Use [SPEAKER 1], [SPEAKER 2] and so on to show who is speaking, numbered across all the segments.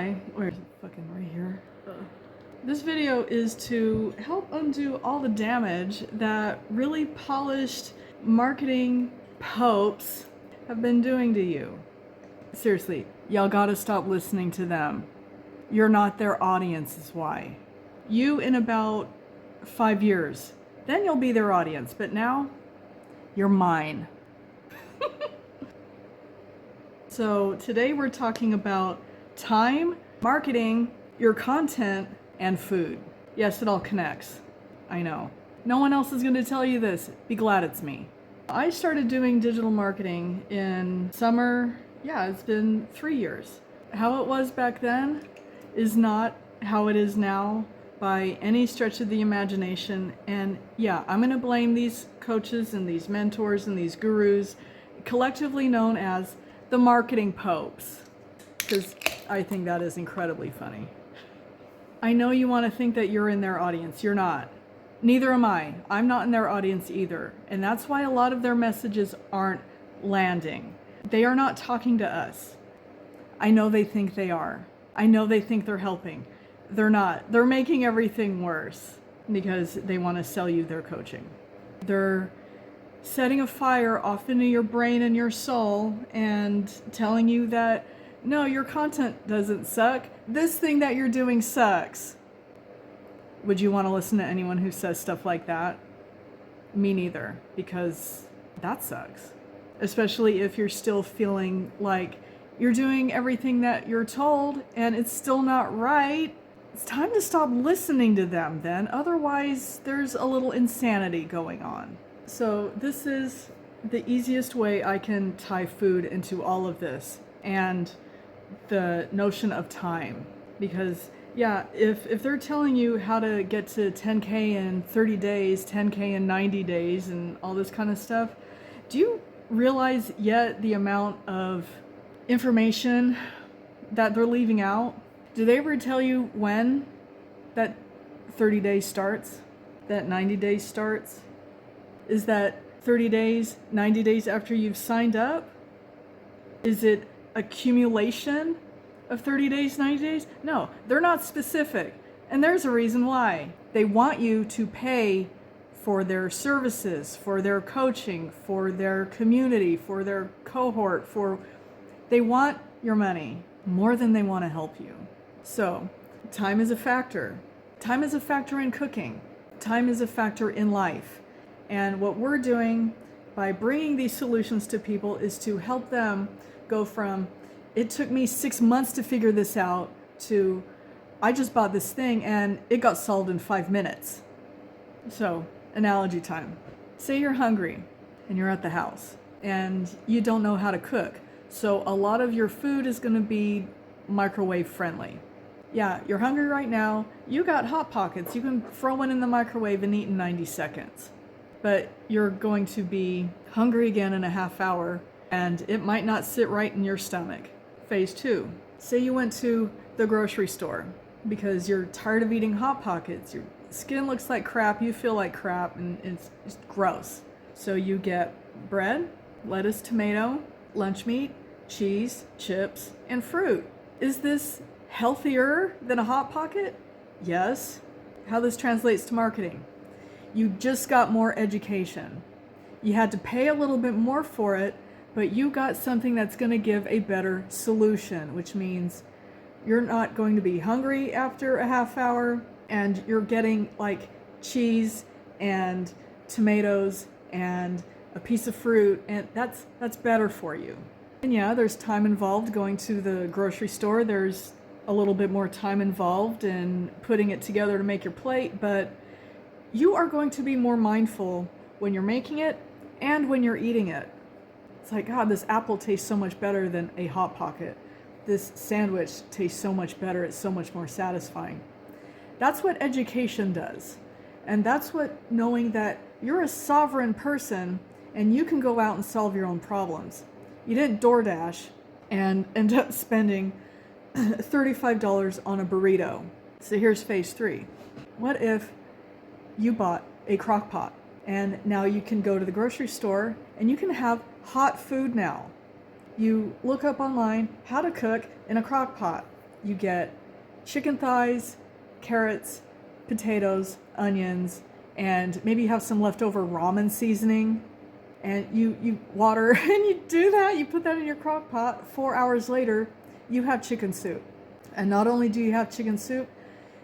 [SPEAKER 1] Hi, where's it? Fucking right here. This video is to help undo all the damage that really polished marketing popes have been doing to you. Seriously, y'all gotta stop listening to them. You're not their audience is why. You in about 5 years, then you'll be their audience, but now, you're mine. So today we're talking about time, marketing, your content, and food. Yes, it all connects. I know. No one else is going to tell you this. Be glad it's me. I started doing digital marketing in summer. Yeah, it's been 3 years. How it was back then is not how it is now by any stretch of the imagination. And yeah, I'm going to blame these coaches and these mentors and these gurus, collectively known as the marketing popes, because I think that is incredibly funny. I know you want to think that you're in their audience. You're not. Neither am I. I'm not in their audience either. And that's why a lot of their messages aren't landing. They are not talking to us. I know they think they are. I know they think they're helping. They're not. They're making everything worse because they want to sell you their coaching. They're setting a fire off into your brain and your soul and telling you that, no, your content doesn't suck. This thing that you're doing sucks. Would you want to listen to anyone who says stuff like that? Me neither, because that sucks. Especially if you're still feeling like you're doing everything that you're told and it's still not right. It's time to stop listening to them then. Otherwise, there's a little insanity going on. So this is the easiest way I can tie food into all of this and the notion of time. Because yeah, if they're telling you how to get to 10K in 30 days, 10K in 90 days and all this kind of stuff, do you realize yet the amount of information that they're leaving out? Do they ever tell you when that 30 days starts? That 90 days starts? Is that 30 days, 90 days after you've signed up? Is it accumulation of 30 days, 90 days? No, they're not specific. And there's a reason why. They want you to pay for their services, for their coaching, for their community, for their cohort, they want your money more than they want to help you. So, time is a factor. Time is a factor in cooking. Time is a factor in life. And what we're doing by bringing these solutions to people is to help them go from, it took me 6 months to figure this out, to, I just bought this thing and it got solved in 5 minutes. So, analogy time. Say you're hungry and you're at the house and you don't know how to cook. So a lot of your food is going to be microwave friendly. Yeah, you're hungry right now. You got Hot Pockets. You can throw one in the microwave and eat in 90 seconds. But you're going to be hungry again in a half hour, and it might not sit right in your stomach. Phase 2. Say you went to the grocery store because you're tired of eating Hot Pockets. Your skin looks like crap, you feel like crap, and it's just gross. So you get bread, lettuce, tomato, lunch meat, cheese, chips, and fruit. Is this healthier than a Hot Pocket? Yes. How this translates to marketing. You just got more education. You had to pay a little bit more for it, but you got something that's going to give a better solution, which means you're not going to be hungry after a half hour, and you're getting like cheese and tomatoes and a piece of fruit, and that's better for you. And yeah, there's time involved going to the grocery store. There's a little bit more time involved in putting it together to make your plate, but you are going to be more mindful when you're making it and when you're eating it. It's like, God, this apple tastes so much better than a Hot Pocket. This sandwich tastes so much better. It's so much more satisfying. That's what education does. And that's what knowing that you're a sovereign person and you can go out and solve your own problems. You didn't DoorDash and end up spending $35 on a burrito. So here's phase 3. What if you bought a crock pot and now you can go to the grocery store and you can have hot food now? You look up online how to cook in a crock pot. You get chicken thighs, carrots, potatoes, onions, and maybe you have some leftover ramen seasoning, and you water and you do that, you put that in your crock pot. 4 hours later, you have chicken soup. And not only do you have chicken soup,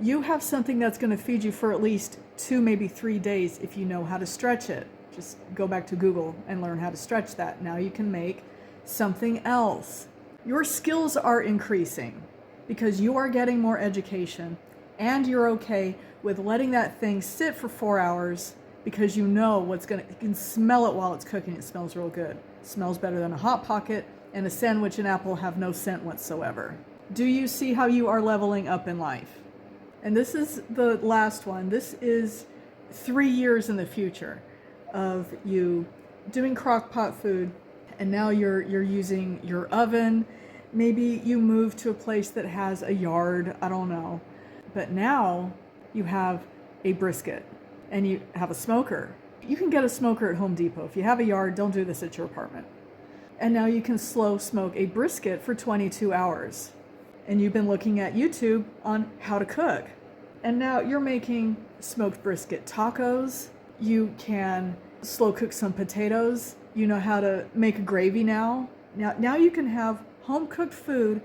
[SPEAKER 1] you have something that's going to feed you for at least 2, maybe 3 days if you know how to stretch it. Just go back to Google and learn how to stretch that. Now you can make something else. Your skills are increasing because you are getting more education, and you're okay with letting that thing sit for 4 hours because you know you can smell it while it's cooking. It smells real good. It smells better than a Hot Pocket, and a sandwich and apple have no scent whatsoever. Do you see how you are leveling up in life? And this is the last one. This is 3 years in the future of you doing crock pot food, and now you're using your oven. Maybe you move to a place that has a yard, I don't know. But now you have a brisket and you have a smoker. You can get a smoker at Home Depot. If you have a yard, don't do this at your apartment. And now you can slow smoke a brisket for 22 hours. And you've been looking at YouTube on how to cook. And now you're making smoked brisket tacos. You can slow cook some potatoes. You know how to make a gravy now. Now you can have home cooked food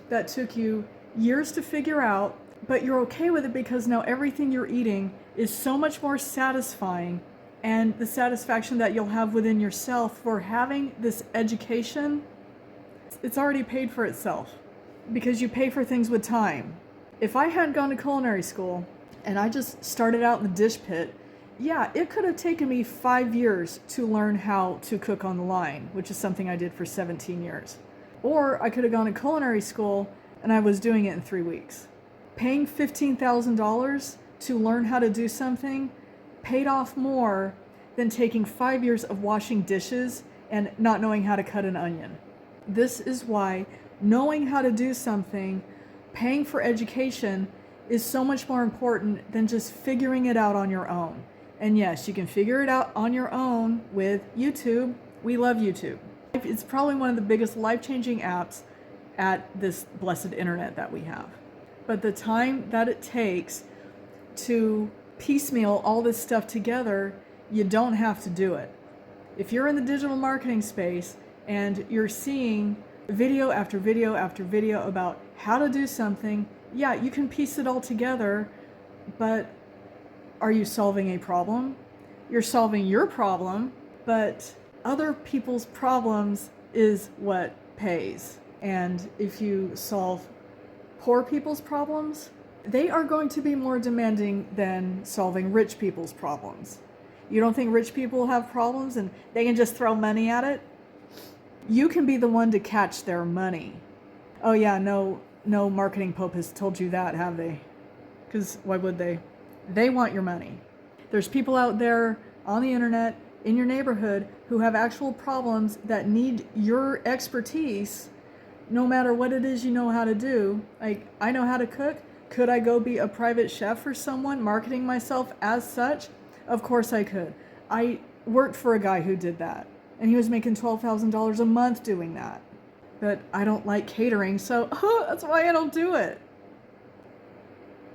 [SPEAKER 1] that took you years to figure out, but you're okay with it because now everything you're eating is so much more satisfying, and the satisfaction that you'll have within yourself for having this education, it's already paid for itself because you pay for things with time. If I hadn't gone to culinary school and I just started out in the dish pit, yeah, it could have taken me 5 years to learn how to cook on the line, which is something I did for 17 years. Or I could have gone to culinary school and I was doing it in 3 weeks. Paying $15,000 to learn how to do something paid off more than taking 5 years of washing dishes and not knowing how to cut an onion. This is why knowing how to do something, paying for education, is so much more important than just figuring it out on your own. And yes, you can figure it out on your own with YouTube. We love YouTube. It's probably one of the biggest life-changing apps at this blessed internet that we have. But the time that it takes to piecemeal all this stuff together, you don't have to do it. If you're in the digital marketing space and you're seeing video after video after video about how to do something, yeah, you can piece it all together, but are you solving a problem? You're solving your problem, but other people's problems is what pays. And if you solve poor people's problems, they are going to be more demanding than solving rich people's problems. You don't think rich people have problems and they can just throw money at it? You can be the one to catch their money. Oh yeah, no marketing pope has told you that, have they? Because why would they? They want your money. There's people out there on the internet, in your neighborhood, who have actual problems that need your expertise, no matter what it is you know how to do. Like, I know how to cook. Could I go be a private chef for someone, marketing myself as such? Of course I could. I worked for a guy who did that, and he was making $12,000 a month doing that. But I don't like catering, so that's why I don't do it.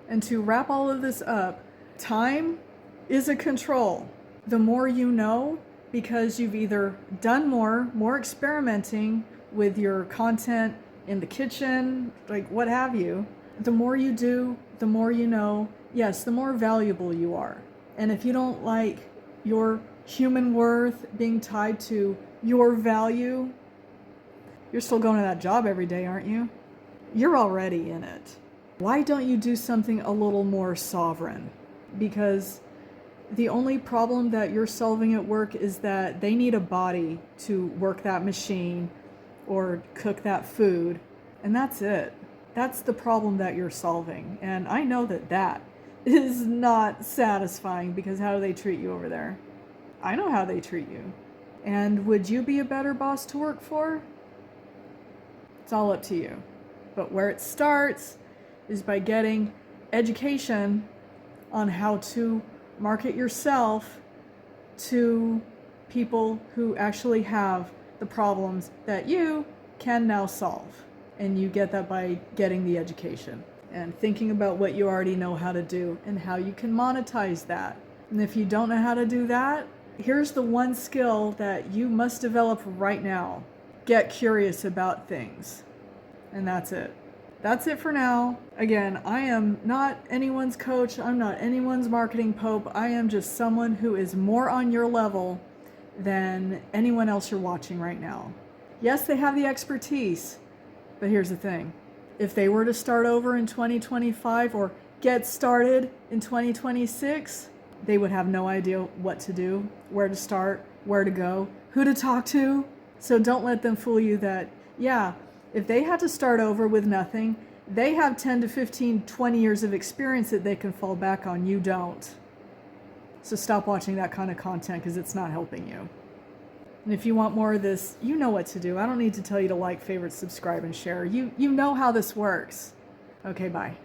[SPEAKER 1] And to wrap all of this up, time is a control. The more you know, because you've either done more experimenting with your content in the kitchen, like what have you, the more you do, the more you know, yes, the more valuable you are. And if you don't like your human worth being tied to your value, you're still going to that job every day, aren't you? You're already in it. Why don't you do something a little more sovereign? Because the only problem that you're solving at work is that they need a body to work that machine or cook that food, and that's it. That's the problem that you're solving. And I know that is not satisfying, because how do they treat you over there? I know how they treat you. And would you be a better boss to work for? It's all up to you. But where it starts is by getting education on how to market yourself to people who actually have the problems that you can now solve. And you get that by getting the education and thinking about what you already know how to do and how you can monetize that. And if you don't know how to do that, here's the one skill that you must develop right now. Get curious about things. And that's it. That's it for now. Again, I am not anyone's coach. I'm not anyone's marketing pope. I am just someone who is more on your level than anyone else you're watching right now. Yes, they have the expertise, but here's the thing. If they were to start over in 2025 or get started in 2026, they would have no idea what to do, where to start, where to go, who to talk to. So don't let them fool you that, yeah, if they had to start over with nothing, they have 10 to 15, 20 years of experience that they can fall back on. You don't. So stop watching that kind of content because it's not helping you. And if you want more of this, you know what to do. I don't need to tell you to like, favorite, subscribe, and share. You know how this works. Okay, bye.